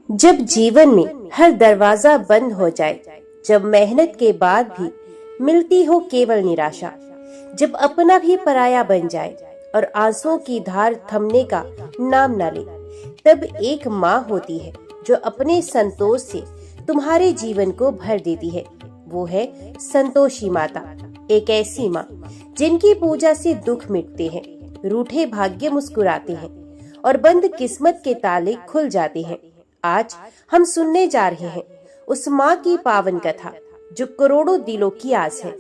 जब जीवन में हर दरवाजा बंद हो जाए, जब मेहनत के बाद भी मिलती हो केवल निराशा, जब अपना भी पराया बन जाए और आंसुओं की धार थमने का नाम न ले, तब एक माँ होती है जो अपने संतोष से तुम्हारे जीवन को भर देती है। वो है संतोषी माता, एक ऐसी माँ जिनकी पूजा से दुख मिटते हैं, रूठे भाग्य मुस्कुराते हैं और बंद किस्मत के ताले खुल जाते हैं। आज हम सुनने जा रहे हैं उस माँ की पावन कथा जो करोड़ों दिलों की आस है,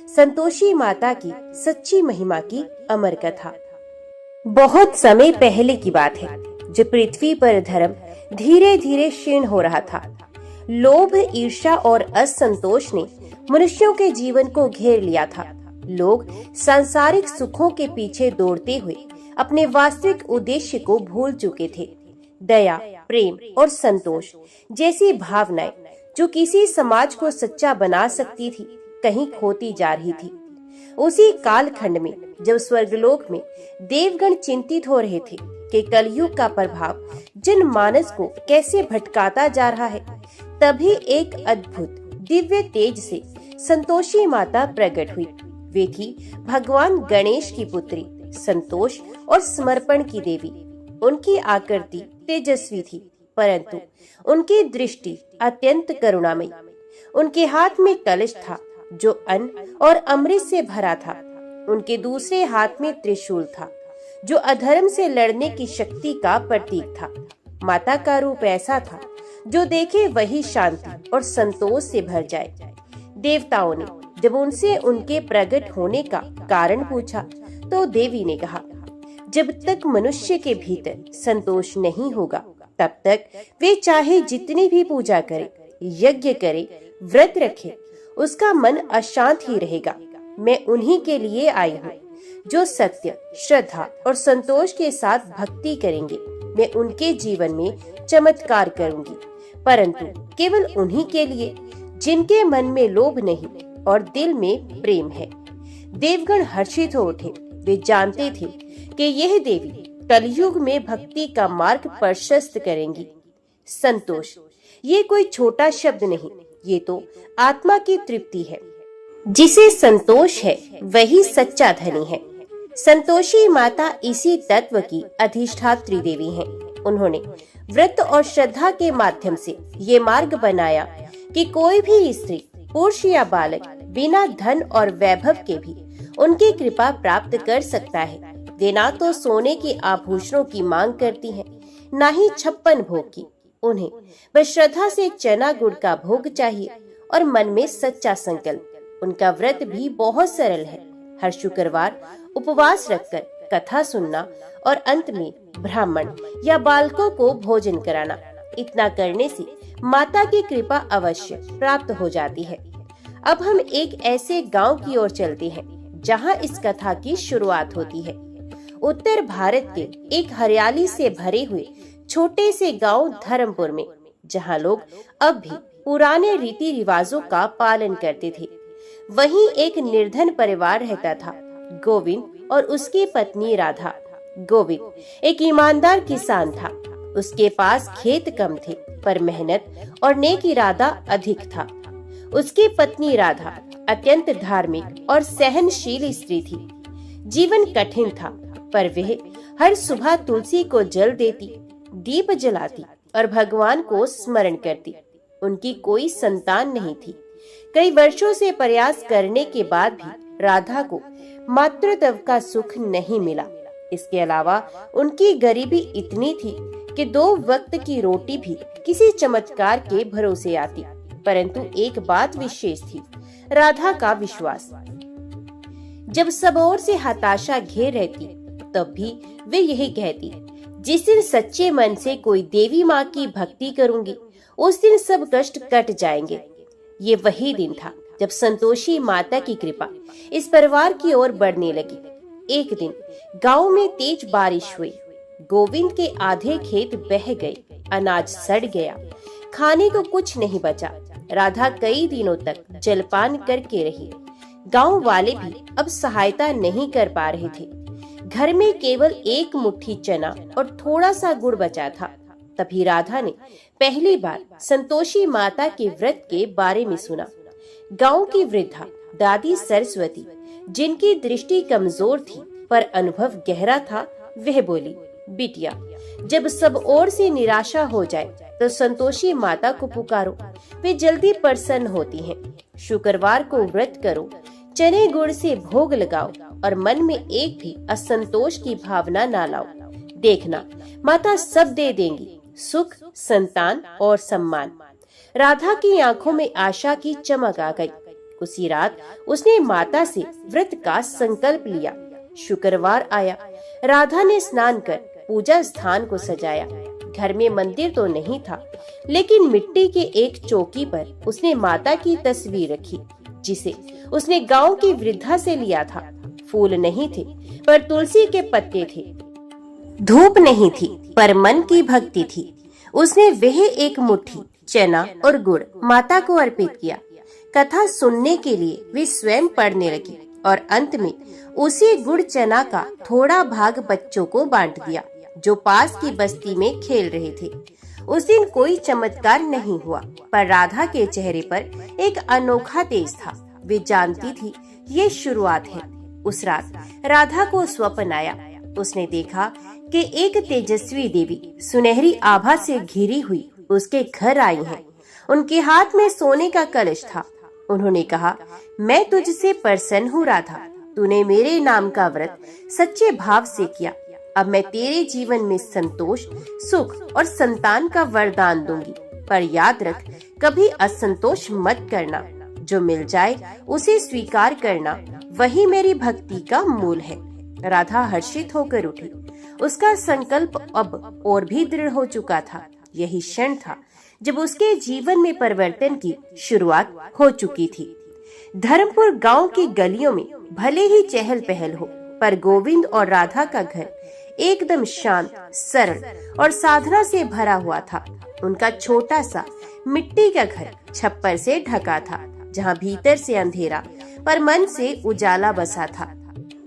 संतोषी माता की सच्ची महिमा की अमर कथा। बहुत समय पहले की बात है जब पृथ्वी पर धर्म धीरे धीरे क्षीण हो रहा था। लोभ, ईर्ष्या और असंतोष ने मनुष्यों के जीवन को घेर लिया था। लोग सांसारिक सुखों के पीछे दौड़ते हुए अपने वास्तविक उद्देश्य को भूल चुके थे। दया, प्रेम और संतोष जैसी भावनाएं जो किसी समाज को सच्चा बना सकती थी, कहीं खोती जा रही थी। उसी कालखंड में जब स्वर्गलोक में देवगण चिंतित हो रहे थे कि कलयुग का प्रभाव जनमानस को कैसे भटकाता जा रहा है, तभी एक अद्भुत दिव्य तेज से संतोषी माता प्रकट हुई। वे थी भगवान गणेश की पुत्री, संतोष और समर्पण की देवी। उनकी आकृति तेजस्वी थी, परंतु उनकी दृष्टि अत्यंत करुणामयी। उनके हाथ में कलश था जो अन्न और अमृत से भरा था। उनके दूसरे हाथ में त्रिशूल था जो अधर्म से लड़ने की शक्ति का प्रतीक था। माता का रूप ऐसा था जो देखे वही शांति और संतोष से भर जाए। देवताओं ने जब उनसे उनके प्रकट होने का कारण पूछा तो देवी ने कहा, जब तक मनुष्य के भीतर संतोष नहीं होगा, तब तक वे चाहे जितनी भी पूजा करे, यज्ञ करे, व्रत रखे, उसका मन अशांत ही रहेगा। मैं उन्हीं के लिए आई हूँ जो सत्य, श्रद्धा और संतोष के साथ भक्ति करेंगे। मैं उनके जीवन में चमत्कार करूंगी, परंतु केवल उन्हीं के लिए जिनके मन में लोभ नहीं और दिल में प्रेम है। देवगण हर्षित हो उठे। वे जानते थे कि यह देवी कलयुग में भक्ति का मार्ग प्रशस्त करेंगी। संतोष ये कोई छोटा शब्द नहीं, ये तो आत्मा की तृप्ति है। जिसे संतोष है वही सच्चा धनी है। संतोषी माता इसी तत्व की अधिष्ठात्री देवी हैं। उन्होंने व्रत और श्रद्धा के माध्यम से ये मार्ग बनाया कि कोई भी स्त्री, पुरुष या बालक बिना धन और वैभव के भी उनकी कृपा प्राप्त कर सकता है। वे ना तो सोने के आभूषणों की मांग करती हैं, ना ही 56 भोग की। उन्हें बस श्रद्धा से चना गुड़ का भोग चाहिए और मन में सच्चा संकल्प। उनका व्रत भी बहुत सरल है। हर शुक्रवार उपवास रखकर कथा सुनना और अंत में ब्राह्मण या बालकों को भोजन कराना। इतना करने से माता की कृपा अवश्य प्राप्त हो जाती है। अब हम एक ऐसे गांव की ओर चलते हैं जहां इस कथा की शुरुआत होती है। उत्तर भारत के एक हरियाली से भरे हुए छोटे से गांव धर्मपुर में, जहां लोग अब भी पुराने रीति रिवाजों का पालन करते थे। वहीं एक निर्धन परिवार रहता था, गोविंद और उसकी पत्नी राधा। गोविंद एक ईमानदार किसान था। उसके पास खेत कम थे, पर मेहनत और नेक इरादा अधिक था। उसकी पत्नी राधा अत्यंत धार्मिक और सहनशील स्त्री थी। जीवन कठिन था, पर वह हर सुबह तुलसी को जल देती, दीप जलाती और भगवान को स्मरण करती। उनकी कोई संतान नहीं थी। कई वर्षों से प्रयास करने के बाद भी राधा को मातृत्व का सुख नहीं मिला। इसके अलावा उनकी गरीबी इतनी थी कि 2 वक्त की रोटी भी किसी चमत्कार के भरोसे आती। परंतु एक बात विशेष थी, राधा का विश्वास। जब सब ओर से हताशा घेर रहती, तब भी वे यही कहती, जिस दिन सच्चे मन से कोई देवी माँ की भक्ति करूंगी, उस दिन सब कष्ट कट जाएंगे। ये वही दिन था जब संतोषी माता की कृपा इस परिवार की ओर बढ़ने लगी। एक दिन गांव में तेज बारिश हुई। गोविंद के आधे खेत बह गए, अनाज सड़ गया, खाने को कुछ नहीं बचा। राधा कई दिनों तक जलपान करके रही। गांव वाले भी अब सहायता नहीं कर पा रहे थे। घर में केवल एक मुट्ठी चना और थोड़ा सा गुड़ बचा था। तभी राधा ने पहली बार संतोषी माता के व्रत के बारे में सुना। गांव की वृद्धा दादी सरस्वती, जिनकी दृष्टि कमजोर थी पर अनुभव गहरा था, वह बोली, बिटिया, जब सब ओर से निराशा हो जाए तो संतोषी माता को पुकारो, वे जल्दी प्रसन्न होती हैं। शुक्रवार को व्रत करो, चने गुड़ से भोग लगाओ और मन में एक भी असंतोष की भावना ना लाओ। देखना, माता सब दे देंगी, सुख, संतान और सम्मान। राधा की आंखों में आशा की चमक आ गई। उसी रात उसने माता से व्रत का संकल्प लिया। शुक्रवार आया, राधा ने स्नान कर पूजा स्थान को सजाया। घर में मंदिर तो नहीं था, लेकिन मिट्टी के एक चौकी पर उसने माता की तस्वीर रखी, जिसे उसने गांव की वृद्धा से लिया था। फूल नहीं थे पर तुलसी के पत्ते थे, धूप नहीं थी पर मन की भक्ति थी। उसने वह एक मुट्ठी चना और गुड़ माता को अर्पित किया। कथा सुनने के लिए वे स्वयं पढ़ने लगी और अंत में उसी गुड़ चना का थोड़ा भाग बच्चों को बांट दिया, जो पास की बस्ती में खेल रहे थे। उस दिन कोई चमत्कार नहीं हुआ, पर राधा के चेहरे पर एक अनोखा तेज था। वे जानती थी ये शुरुआत है। उस रात राधा को स्वप्न आया। उसने देखा कि एक तेजस्वी देवी सुनहरी आभा से घिरी हुई उसके घर आई है। उनके हाथ में सोने का कलश था। उन्होंने कहा, मैं तुझसे प्रसन्न हूँ राधा, तूने मेरे नाम का व्रत सच्चे भाव से किया। अब मैं तेरे जीवन में संतोष, सुख और संतान का वरदान दूंगी, पर याद रख, कभी असंतोष मत करना। जो मिल जाए उसे स्वीकार करना, वही मेरी भक्ति का मूल है। राधा हर्षित होकर उठी। उसका संकल्प अब और भी दृढ़ हो चुका था। यही क्षण था जब उसके जीवन में परिवर्तन की शुरुआत हो चुकी थी। धर्मपुर गांव की गलियों में भले ही चहल पहल हो, पर गोविंद और राधा का घर एकदम शांत, सरल और साधना से भरा हुआ था। उनका छोटा सा मिट्टी का घर छप्पर से ढका था, जहाँ भीतर से अंधेरा पर मन से उजाला बसा था।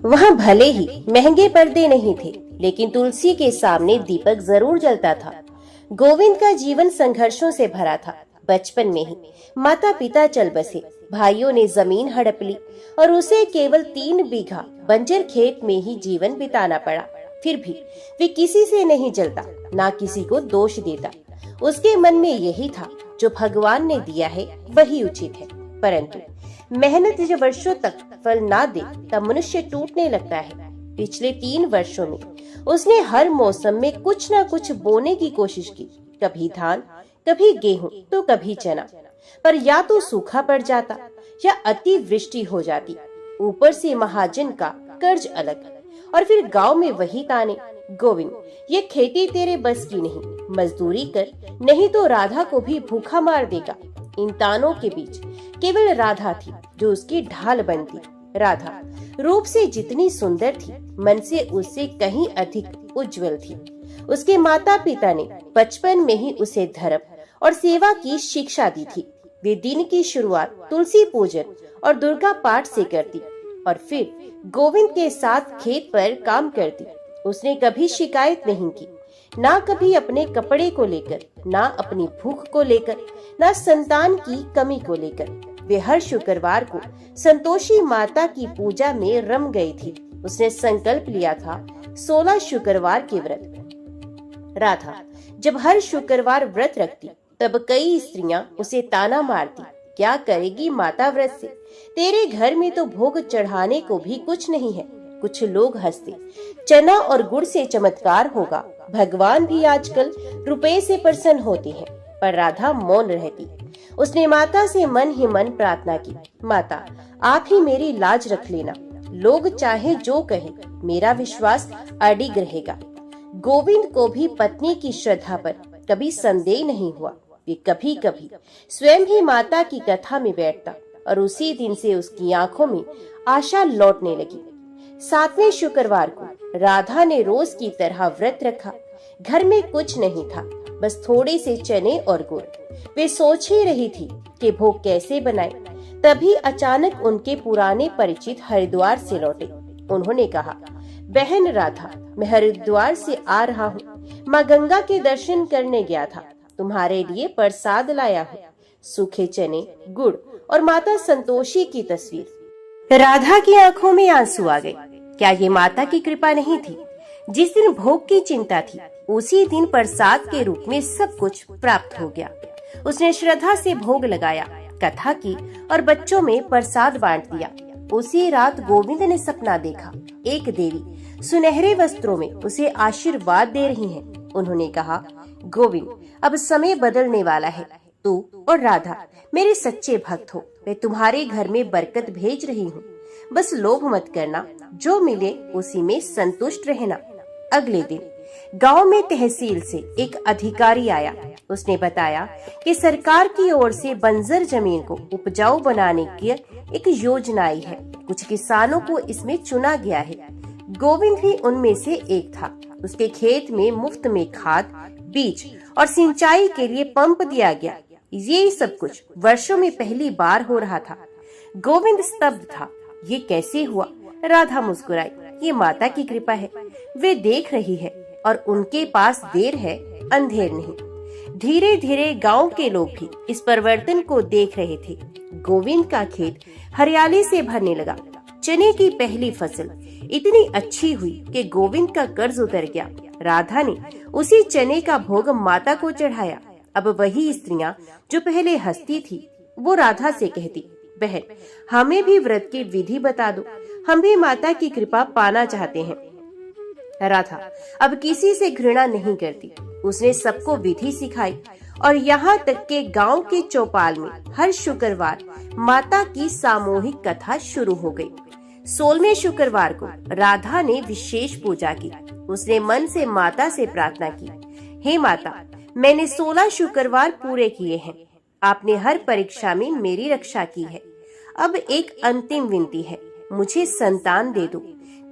वहाँ भले ही महंगे पर्दे नहीं थे, लेकिन तुलसी के सामने दीपक जरूर जलता था। गोविंद का जीवन संघर्षों से भरा था। बचपन में ही माता पिता चल बसे, भाइयों ने जमीन हड़प ली और उसे केवल 3 बीघा बंजर खेत में ही जीवन बिताना पड़ा। फिर भी वे किसी से नहीं जलता, ना किसी को दोष देता। उसके मन में यही था, जो भगवान ने दिया है वही उचित है। परंतु मेहनत जब वर्षों तक फल ना दे, तब मनुष्य टूटने लगता है। पिछले 3 वर्षों में उसने हर मौसम में कुछ न कुछ बोने की कोशिश की, कभी धान, कभी गेहूं तो कभी चना, पर या तो सूखा पड़ जाता या अति वृष्टि हो जाती। ऊपर से महाजन का कर्ज अलग, और फिर गांव में वही ताने, गोविंद, ये खेती तेरे बस की नहीं, मजदूरी कर, नहीं तो राधा को भी भूखा मार देगा। इन तानों के बीच केवल राधा थी जो उसकी ढाल बनती। राधा रूप से जितनी सुंदर थी, मन से उससे कहीं अधिक उज्जवल थी। उसके माता पिता ने बचपन में ही उसे धर्म और सेवा की शिक्षा दी थी। वे दिन की शुरुआत तुलसी पूजन और दुर्गा पाठ से करती और फिर गोविंद के साथ खेत पर काम करती। उसने कभी शिकायत नहीं की, ना कभी अपने कपड़े को लेकर, ना अपनी भूख को लेकर, ना संतान की कमी को लेकर। वे हर शुक्रवार को संतोषी माता की पूजा में रम गई थी। उसने संकल्प लिया था 16 शुक्रवार के व्रत। राधा जब हर शुक्रवार व्रत रखती, तब कई स्त्रियां उसे ताना मारती, क्या करेगी माता व्रत से, तेरे घर में तो भोग चढ़ाने को भी कुछ नहीं है। कुछ लोग हंसते, चना और गुड़ से चमत्कार होगा, भगवान भी आजकल रुपए से प्रसन्न होते हैं। पर राधा मौन रहती। उसने माता से मन ही मन प्रार्थना की, माता आप ही मेरी लाज रख लेना, लोग चाहे जो कहे, मेरा विश्वास अडिग रहेगा। गोविंद को भी पत्नी की श्रद्धा पर कभी संदेह नहीं हुआ। वे कभी कभी स्वयं ही माता की कथा में बैठता और उसी दिन से उसकी आंखों में आशा लौटने लगी। 7वें शुक्रवार को राधा ने रोज की तरह व्रत रखा। घर में कुछ नहीं था, बस थोड़े से चने और गुड़। वे सोच ही रही थी कि भोग कैसे बनाए। तभी अचानक उनके पुराने परिचित हरिद्वार से लौटे। उन्होंने कहा, बहन राधा, मैं हरिद्वार से आ रहा हूँ, माँ गंगा के दर्शन करने गया था। तुम्हारे लिए प्रसाद लाया हूँ, सूखे चने, गुड़ और माता संतोषी की तस्वीर। राधा की आंखों में आंसू आ गए। क्या ये माता की कृपा नहीं थी? जिस दिन भोग की चिंता थी, उसी दिन प्रसाद के रूप में सब कुछ प्राप्त हो गया। उसने श्रद्धा से भोग लगाया, कथा की और बच्चों में प्रसाद बांट दिया। उसी रात गोविंद ने सपना देखा। एक देवी सुनहरे वस्त्रों में उसे आशीर्वाद दे रही हैं। उन्होंने कहा, गोविंद, अब समय बदलने वाला है। तू और राधा मेरे सच्चे भक्त हो। मैं तुम्हारे घर में बरकत भेज रही हूँ। बस लोभ मत करना, जो मिले उसी में संतुष्ट रहना। अगले दिन गांव में तहसील से एक अधिकारी आया। उसने बताया कि सरकार की ओर से बंजर जमीन को उपजाऊ बनाने की एक योजना आई है। कुछ किसानों को इसमें चुना गया है। गोविंद भी उनमें से एक था। उसके खेत में मुफ्त में खाद, बीज और सिंचाई के लिए पंप दिया गया। ये सब कुछ वर्षों में पहली बार हो रहा था। गोविंद स्तब्ध था। ये कैसे हुआ? राधा मुस्कुराई। ये माता की कृपा है। वे देख रही है और उनके पास देर है, अंधेर नहीं। धीरे धीरे गांव के लोग भी इस परिवर्तन को देख रहे थे। गोविंद का खेत हरियाली से भरने लगा। चने की पहली फसल इतनी अच्छी हुई कि गोविंद का कर्ज उतर गया। राधा ने उसी चने का भोग माता को चढ़ाया। अब वही स्त्रियां जो पहले हंसती थी, वो राधा से कहती, बहन, हमें भी व्रत की विधि बता दो। हम भी माता की कृपा पाना चाहते हैं। राधा अब किसी से घृणा नहीं करती। उसने सबको विधि सिखाई और यहाँ तक के गांव के चौपाल में हर शुक्रवार माता की सामूहिक कथा शुरू हो गई। 16वें शुक्रवार को राधा ने विशेष पूजा की। उसने मन से माता से प्रार्थना की, हे माता, मैंने 16 शुक्रवार पूरे किए हैं। आपने हर परीक्षा में मेरी रक्षा की है। अब एक अंतिम विनती है, मुझे संतान दे दो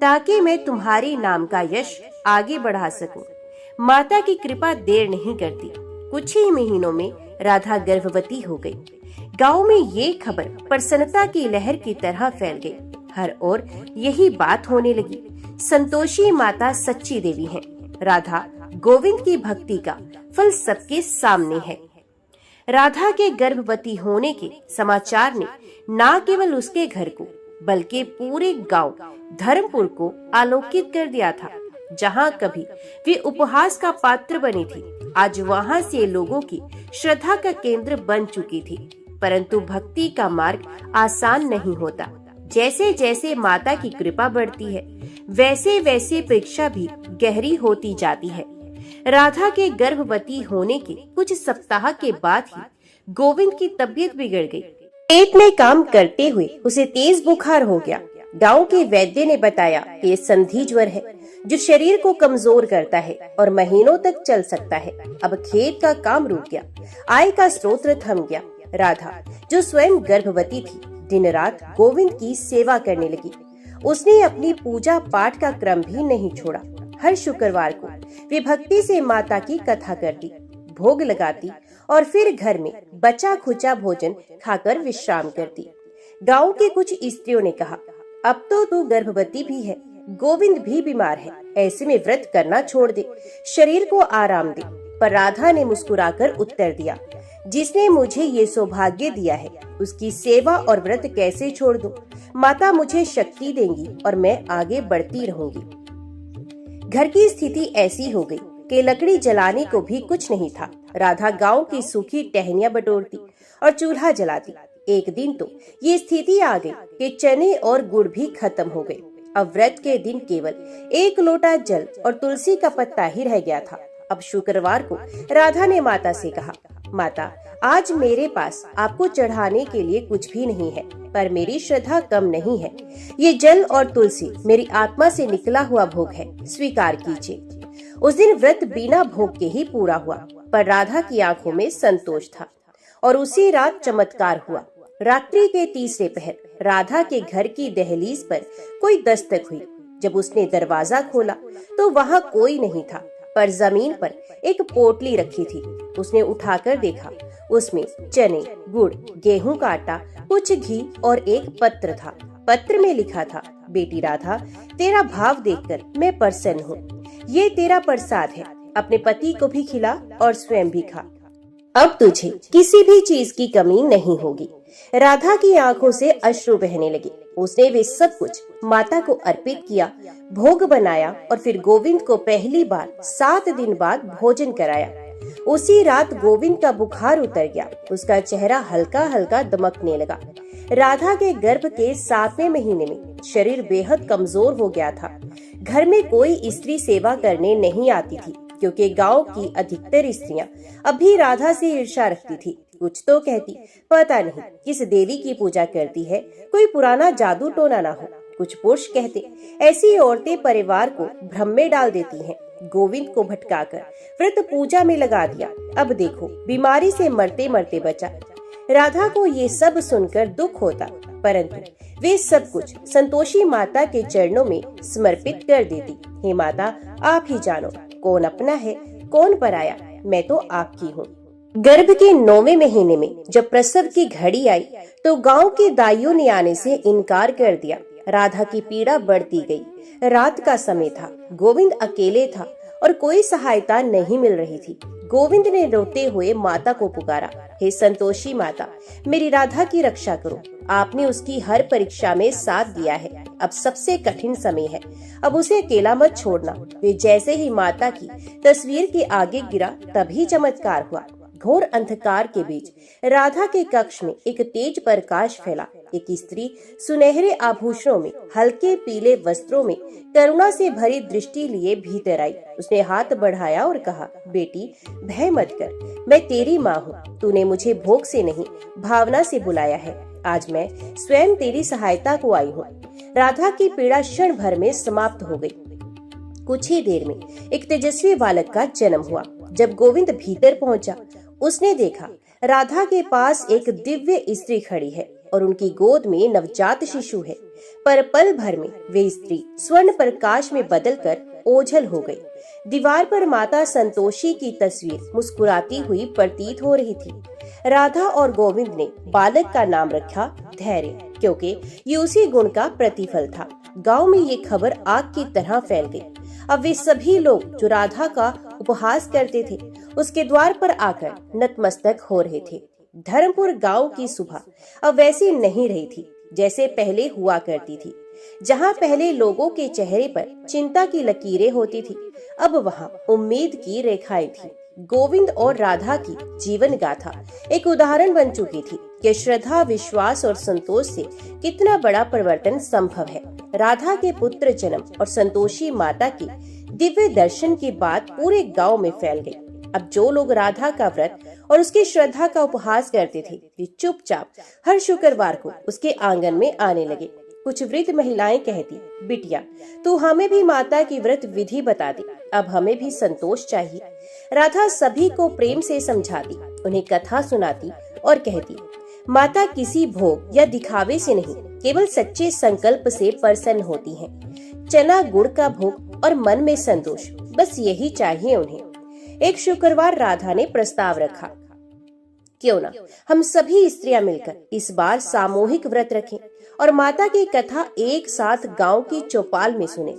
ताकि मैं तुम्हारे नाम का यश आगे बढ़ा सकूं। माता की कृपा देर नहीं करती। कुछ ही महीनों में राधा गर्भवती हो गई। गांव में ये खबर प्रसन्नता की लहर की तरह फैल गई। हर ओर यही बात होने लगी, संतोषी माता सच्ची देवी है। राधा गोविंद की भक्ति का फल सबके सामने है। राधा के गर्भवती होने के समाचार ने न केवल उसके घर को बल्कि पूरे गांव धर्मपुर को आलोकित कर दिया था। जहां कभी वे उपहास का पात्र बनी थी, आज वहां से लोगों की श्रद्धा का केंद्र बन चुकी थी। परंतु भक्ति का मार्ग आसान नहीं होता। जैसे जैसे माता की कृपा बढ़ती है, वैसे वैसे परीक्षा भी गहरी होती जाती है। राधा के गर्भवती होने के कुछ सप्ताह के बाद ही गोविंद की तबीयत बिगड़ गई। पेट में काम करते हुए उसे तेज बुखार हो गया। गांव के वैद्य ने बताया कि ये संधि ज्वर है, जो शरीर को कमजोर करता है और महीनों तक चल सकता है। अब खेत का काम रुक गया, आय का स्रोत थम गया। राधा, जो स्वयं गर्भवती थी, दिन रात गोविंद की सेवा करने लगी। उसने अपनी पूजा पाठ का क्रम भी नहीं छोड़ा। हर शुक्रवार को वे भक्ति से माता की कथा करती, भोग लगाती और फिर घर में बचा खुचा भोजन खाकर विश्राम करती। गांव के कुछ स्त्रियों ने कहा, अब तो तू गर्भवती भी है, गोविंद भी बीमार है, ऐसे में व्रत करना छोड़ दे, शरीर को आराम दे। पर राधा ने मुस्कुराकर उत्तर दिया, जिसने मुझे ये सौभाग्य दिया है, उसकी सेवा और व्रत कैसे छोड़ दूं? माता मुझे शक्ति देंगी और मैं आगे बढ़ती रहूंगी। घर की स्थिति ऐसी हो गई कि लकड़ी जलाने को भी कुछ नहीं था। राधा गांव की सूखी टहनियां बटोरती और चूल्हा जलाती। एक दिन तो ये स्थिति आ गई कि चने और गुड़ भी खत्म हो गए। अब व्रत के दिन केवल 1 लोटा जल और तुलसी का पत्ता ही रह गया था। अब शुक्रवार को राधा ने माता से कहा, माता, आज मेरे पास आपको चढ़ाने के लिए कुछ भी नहीं है, पर मेरी श्रद्धा कम नहीं है। ये जल और तुलसी मेरी आत्मा से निकला हुआ भोग है, स्वीकार कीजिए। उस दिन व्रत बिना भोग के ही पूरा हुआ, पर राधा की आंखों में संतोष था। और उसी रात चमत्कार हुआ। रात्रि के तीसरे पहर राधा के घर की दहलीज पर कोई दस्तक हुई। जब उसने दरवाजा खोला तो वहाँ कोई नहीं था, पर जमीन पर एक पोटली रखी थी। उसने उठाकर देखा, उसमें चने, गुड़, गेहूं का आटा, कुछ घी और एक पत्र था। पत्र में लिखा था, बेटी राधा, तेरा भाव देखकर मैं प्रसन्न हूँ। ये तेरा प्रसाद है, अपने पति को भी खिला और स्वयं भी खा। अब तुझे किसी भी चीज की कमी नहीं होगी। राधा की आंखों से अश्रु बहने लगे। उसने वे सब कुछ माता को अर्पित किया, भोग बनाया और फिर गोविंद को पहली बार 7 दिन बाद भोजन कराया। उसी रात गोविंद का बुखार उतर गया। उसका चेहरा हल्का हल्का दमकने लगा। राधा के गर्भ के 7वें महीने में शरीर बेहद कमजोर हो गया था। घर में कोई स्त्री सेवा करने नहीं आती थी, क्योंकि गांव की अधिकतर स्त्रियां अभी राधा से ईर्ष्या रखती थी। कुछ तो कहती, पता नहीं किस देवी की पूजा करती है, कोई पुराना जादू टोना ना हो। कुछ पुरुष कहते, ऐसी औरतें परिवार को भ्रम में डाल देती हैं। गोविंद को भटकाकर व्रत पूजा में लगा दिया। अब देखो, बीमारी से मरते मरते बचा। राधा को ये सब सुनकर दुख होता, परंतु वे सब कुछ संतोषी माता के चरणों में समर्पित कर देती। हे माता, आप ही जानो कौन अपना है कौन पराया, मैं तो आपकी हूँ। गर्भ के 9वें महीने में जब प्रसव की घड़ी आई तो गांव के दाइयों ने आने से इनकार कर दिया। राधा की पीड़ा बढ़ती गई। रात का समय था, गोविंद अकेले था और कोई सहायता नहीं मिल रही थी। गोविंद ने रोते हुए माता को पुकारा, हे संतोषी माता, मेरी राधा की रक्षा करो। आपने उसकी हर परीक्षा में साथ दिया है, अब सबसे कठिन समय है, अब उसे अकेला मत छोड़ना। वे जैसे ही माता की तस्वीर के आगे गिरा, तभी चमत्कार हुआ। घोर अंधकार के बीच राधा के कक्ष में एक तेज प्रकाश फैला। एक स्त्री सुनहरे आभूषणों में, हल्के पीले वस्त्रों में, करुणा से भरी दृष्टि लिए भीतर आई। उसने हाथ बढ़ाया और कहा, बेटी भय मत कर, मैं तेरी माँ हूँ। तूने मुझे भोग से नहीं भावना से बुलाया है। आज मैं स्वयं तेरी सहायता को आई हूँ। राधा की पीड़ा क्षण भर में समाप्त हो गई। कुछ ही देर में एक तेजस्वी बालक का जन्म हुआ। जब गोविंद भीतर पहुंचा, उसने देखा राधा के पास एक दिव्य स्त्री खड़ी है और उनकी गोद में नवजात शिशु है। पर पल भर में वे स्त्री स्वर्ण प्रकाश में बदलकर ओझल हो गई। दीवार पर माता संतोषी की तस्वीर मुस्कुराती हुई प्रतीत हो रही थी। राधा और गोविंद ने बालक का नाम रखा धैर्य, क्योंकि ये उसी गुण का प्रतिफल था। गांव में ये खबर आग की तरह फैल गई। अब वे सभी लोग जो राधा का उपहास करते थे, उसके द्वार पर आकर नतमस्तक हो रहे थे। धर्मपुर गांव की सुबह अब वैसी नहीं रही थी जैसे पहले हुआ करती थी। जहां पहले लोगों के चेहरे पर चिंता की लकीरें होती थी, अब वहां उम्मीद की रेखाएं थी। गोविंद और राधा की जीवन गाथा एक उदाहरण बन चुकी थी कि श्रद्धा, विश्वास और संतोष से कितना बड़ा परिवर्तन संभव है। राधा के पुत्र जन्म और संतोषी माता की दिव्य दर्शन की बात पूरे गांव में फैल गई। अब जो लोग राधा का व्रत और उसकी श्रद्धा का उपहास करते थे, वे चुपचाप हर शुक्रवार को उसके आंगन में आने लगे। कुछ वृद्ध महिलाएं कहती, बिटिया तू हमें भी माता की व्रत विधि बता दे, अब हमें भी संतोष चाहिए। राधा सभी को प्रेम से समझाती, उन्हें कथा सुनाती और कहती, माता किसी भोग या दिखावे से नहीं, केवल सच्चे संकल्प से प्रसन्न होती हैं। चना गुड़ का भोग और मन में संतोष, बस यही चाहिए उन्हें। एक शुक्रवार राधा ने प्रस्ताव रखा, क्यों ना हम सभी स्त्रियां मिलकर इस बार सामूहिक व्रत रखें और माता की कथा एक साथ गांव की चौपाल में सुने।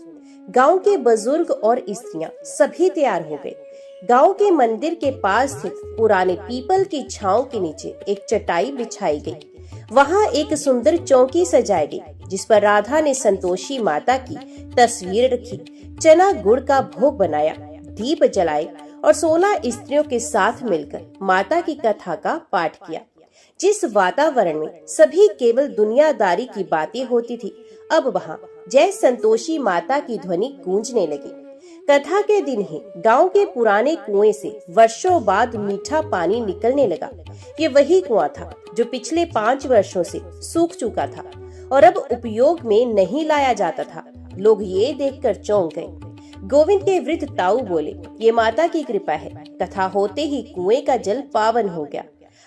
गांव के बुजुर्ग और स्त्रियां सभी तैयार हो गए। गांव के मंदिर के पास स्थित पुराने पीपल की छांव के नीचे एक चटाई बिछाई गई। वहां एक सुंदर चौकी सजाई गई, जिस पर राधा ने संतोषी माता की तस्वीर रखी, चना गुड़ का भोग बनाया, दीप जलाए और 16 स्त्रियों के साथ मिलकर माता की कथा का पाठ किया। जिस वातावरण में सभी केवल दुनियादारी की बातें होती थी, अब वहाँ जय संतोषी माता की ध्वनि गूंजने लगी। कथा के दिन ही गांव के पुराने कुएं से वर्षों बाद मीठा पानी निकलने लगा। ये वही कुआं था जो पिछले 5 वर्षों से सूख चुका था और अब उपयोग में नहीं लाया जाता था। लोग ये देखकर चौंक गए। गोविंद के वृद्ध ताऊ बोले, ये माता की कृपा है। कथा होते ही कुएं का जल पावन हो गया।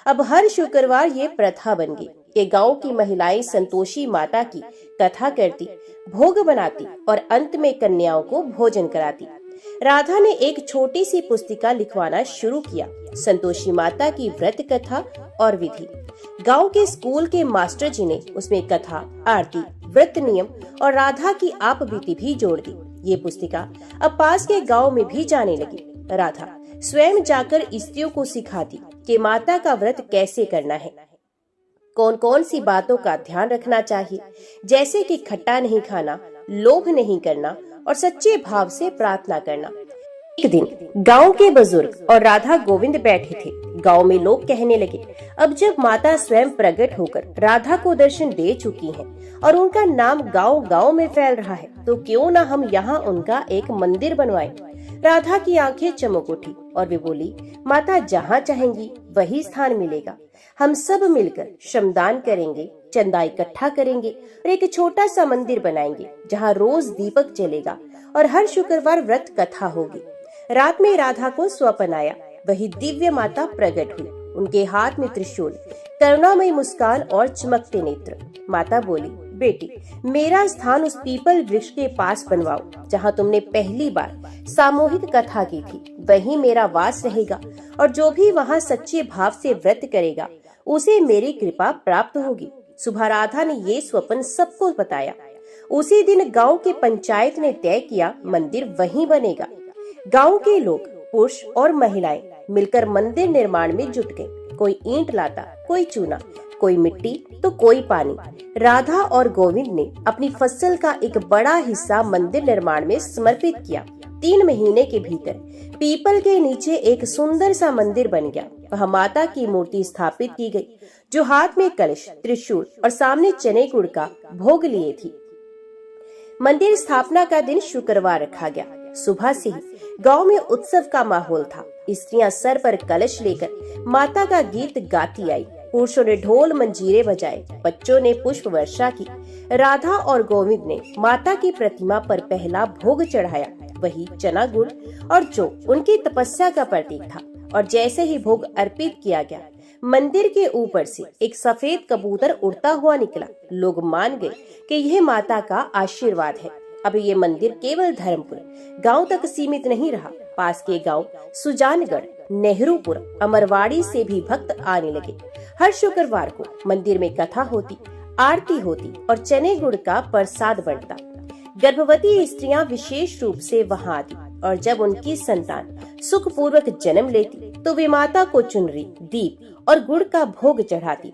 अब हर शुक्रवार ये प्रथा बन गई कि गांव की महिलाएं संतोषी माता की कथा करती, भोग बनाती और अंत में कन्याओं को भोजन कराती। राधा ने एक छोटी सी पुस्तिका लिखवाना शुरू किया, संतोषी माता की व्रत कथा और विधि। गांव के स्कूल के मास्टर जी ने उसमें कथा, आरती, व्रत नियम और राधा की आप बीती भी जोड़ दी। ये पुस्तिका अब पास के गांव में भी जाने लगी। राधा स्वयं जाकर स्त्रियों को सिखाती कि माता का व्रत कैसे करना है, कौन कौन सी बातों का ध्यान रखना चाहिए, जैसे कि खट्टा नहीं खाना, लोभ नहीं करना और सच्चे भाव से प्रार्थना करना। एक दिन गांव के बुजुर्ग और राधा गोविंद बैठे थे। गांव में लोग कहने लगे, अब जब माता स्वयं प्रकट होकर राधा को दर्शन दे चुकी हैं और उनका नाम गांव गांव में फैल रहा है, तो क्यों ना हम यहाँ उनका एक मंदिर बनवाएं। राधा की आंखें चमक उठी और वे बोली, माता जहाँ चाहेंगी वही स्थान मिलेगा। हम सब मिलकर श्रमदान करेंगे, चंदा इकट्ठा करेंगे और एक छोटा सा मंदिर बनाएंगे जहाँ रोज दीपक जलेगा और हर शुक्रवार व्रत कथा होगी। रात में राधा को स्वप्न आया, वही दिव्य माता प्रकट हुई। उनके हाथ में त्रिशूल, करुणामयी मुस्कान और चमकते नेत्र। माता बोली, बेटी मेरा स्थान उस पीपल वृक्ष के पास बनवाओ जहाँ तुमने पहली बार सामूहिक कथा की थी, वहीं मेरा वास रहेगा और जो भी वहाँ सच्चे भाव से व्रत करेगा उसे मेरी कृपा प्राप्त होगी। सुबह राधा ने ये स्वप्न सबको बताया। उसी दिन गांव के पंचायत ने तय किया मंदिर वहीं बनेगा। गांव के लोग, पुरुष और महिलाएं मिलकर मंदिर निर्माण में जुट गए। कोई ईंट लाता, कोई चूना, कोई मिट्टी तो कोई पानी। राधा और गोविंद ने अपनी फसल का एक बड़ा हिस्सा मंदिर निर्माण में समर्पित किया। 3 महीने के भीतर पीपल के नीचे एक सुंदर सा मंदिर बन गया। वहाँ माता की मूर्ति स्थापित की गई, जो हाथ में कलश, त्रिशूल और सामने चने गुड़ का भोग लिए थी। मंदिर स्थापना का दिन शुक्रवार रखा गया। सुबह से ही गांव में उत्सव का माहौल था। स्त्रियां सर पर कलश लेकर माता का गीत गाती आई। पुरुषों ने ढोल मंजीरे बजाए, बच्चों ने पुष्प वर्षा की। राधा और गोविंद ने माता की प्रतिमा पर पहला भोग चढ़ाया, वही चना गुड़, और जो उनकी तपस्या का प्रतीक था। और जैसे ही भोग अर्पित किया गया, मंदिर के ऊपर से एक सफेद कबूतर उड़ता हुआ निकला। लोग मान गए कि यह माता का आशीर्वाद है। अब ये मंदिर केवल धर्मपुर गांव तक सीमित नहीं रहा। पास के गांव सुजानगढ़, नेहरूपुर, अमरवाड़ी से भी भक्त आने लगे। हर शुक्रवार को मंदिर में कथा होती, आरती होती और चने गुड़ का प्रसाद बढ़ता। गर्भवती स्त्रियां विशेष रूप से वहां आती और जब उनकी संतान सुखपूर्वक जन्म लेती तो वे माता को चुनरी, दीप और गुड़ का भोग चढ़ाती।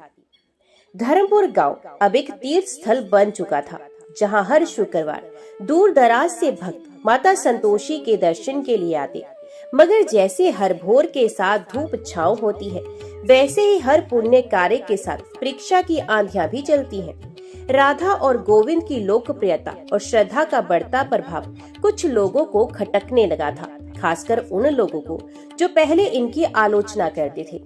धर्मपुर गांव अब एक तीर्थ स्थल बन चुका था, जहां हर शुक्रवार दूर दराज से भक्त माता संतोषी के दर्शन के लिए आते। मगर जैसे हर भोर के साथ धूप छांव होती है, वैसे ही हर पुण्य कार्य के साथ परीक्षा की आंधियां भी चलती हैं। राधा और गोविंद की लोकप्रियता और श्रद्धा का बढ़ता प्रभाव कुछ लोगों को खटकने लगा था, खासकर उन लोगों को जो पहले इनकी आलोचना करते थे।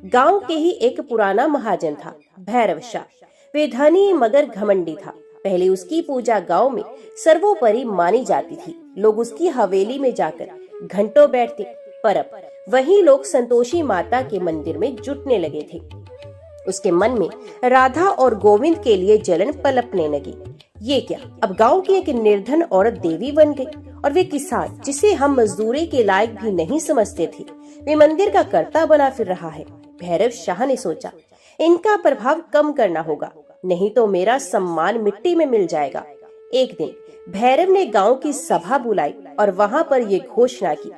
गांव के ही एक पुराना महाजन था, भैरव शाह। वे धनी मगर घमंडी था। पहले उसकी पूजा गांव में सर्वोपरि मानी जाती थी। लोग उसकी हवेली में जाकर घंटों बैठते, पर अब वही लोग संतोषी माता के मंदिर में जुटने लगे थे। उसके मन में राधा और गोविंद के लिए जलन पलपने लगी। ये क्या, अब गांव की एक निर्धन औरत देवी बन गई, और वे किसान जिसे हम मजदूरी के लायक भी नहीं समझते थे, वे मंदिर का कर्ता बना फिर रहा है। भैरव शाह ने सोचा, इनका प्रभाव कम करना होगा, नहीं तो मेरा सम्मान मिट्टी में मिल जाएगा। एक दिन भैरव ने गांव की सभा बुलाई और वहां पर ये घोषणा की,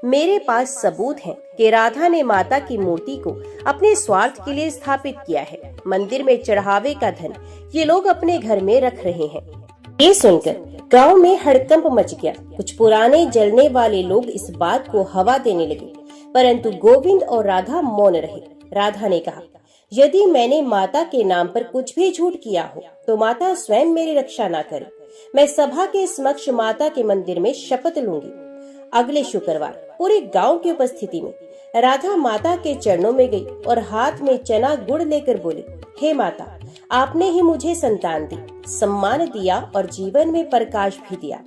मेरे पास सबूत है कि राधा ने माता की मूर्ति को अपने स्वार्थ के लिए स्थापित किया है। मंदिर में चढ़ावे का धन ये लोग अपने घर में रख रहे हैं। ये सुनकर गांव में हड़कंप मच गया। कुछ पुराने जलने वाले लोग इस बात को हवा देने लगे, परंतु गोविंद और राधा मौन रहे। राधा ने कहा, यदि मैंने माता के नाम पर कुछ भी झूठ किया हो तो माता स्वयं मेरी रक्षा न करे। मैं सभा के समक्ष माता के मंदिर में शपथ लूंगी। अगले शुक्रवार पूरे गांव की उपस्थिति में राधा माता के चरणों में गई और हाथ में चना गुड़ लेकर बोली, हे माता, आपने ही मुझे संतान दी, सम्मान दिया और जीवन में प्रकाश भी दिया।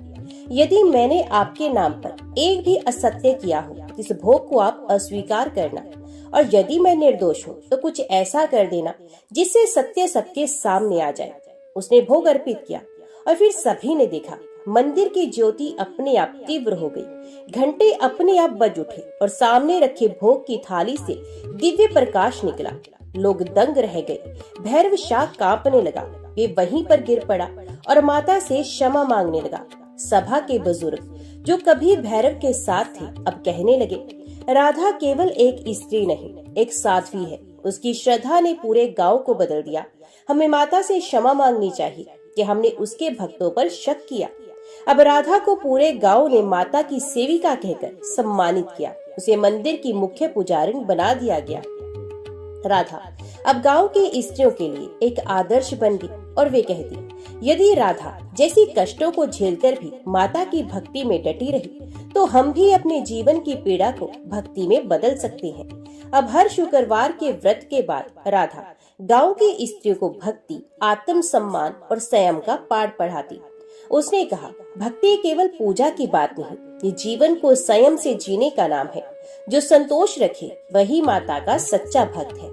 यदि मैंने आपके नाम पर एक भी असत्य किया हो, इस भोग को आप अस्वीकार करना, और यदि मैं निर्दोष हूँ तो कुछ ऐसा कर देना जिससे सत्य सबके सामने आ जाए। उसने भोग अर्पित किया और फिर सभी ने देखा, मंदिर की ज्योति अपने आप तीव्र हो गई। घंटे अपने आप बज उठे और सामने रखे भोग की थाली से दिव्य प्रकाश निकला। लोग दंग रह गए। भैरव शाह कांपने लगा। वे वहीं पर गिर पड़ा और माता से क्षमा मांगने लगा। सभा के बुजुर्ग जो कभी भैरव के साथ थे अब कहने लगे, राधा केवल एक स्त्री नहीं, एक साध्वी है। उसकी श्रद्धा ने पूरे गांव को बदल दिया। हमें माता से क्षमा मांगनी चाहिए कि हमने उसके भक्तों पर शक किया। अब राधा को पूरे गांव ने माता की सेविका कहकर सम्मानित किया। उसे मंदिर की मुख्य पुजारिन बना दिया गया। राधा अब गांव के स्त्रियों के लिए एक आदर्श बन गई और वे कहती, यदि राधा जैसी कष्टों को झेलकर भी माता की भक्ति में डटी रही तो हम भी अपने जीवन की पीड़ा को भक्ति में बदल सकते हैं। अब हर शुक्रवार के व्रत के बाद राधा गांव की स्त्रियों को भक्ति, आत्म सम्मान और संयम का पाठ पढ़ाती। उसने कहा, भक्ति केवल पूजा की बात नहीं, ये जीवन को संयम से जीने का नाम है। जो संतोष रखे वही माता का सच्चा भक्त है।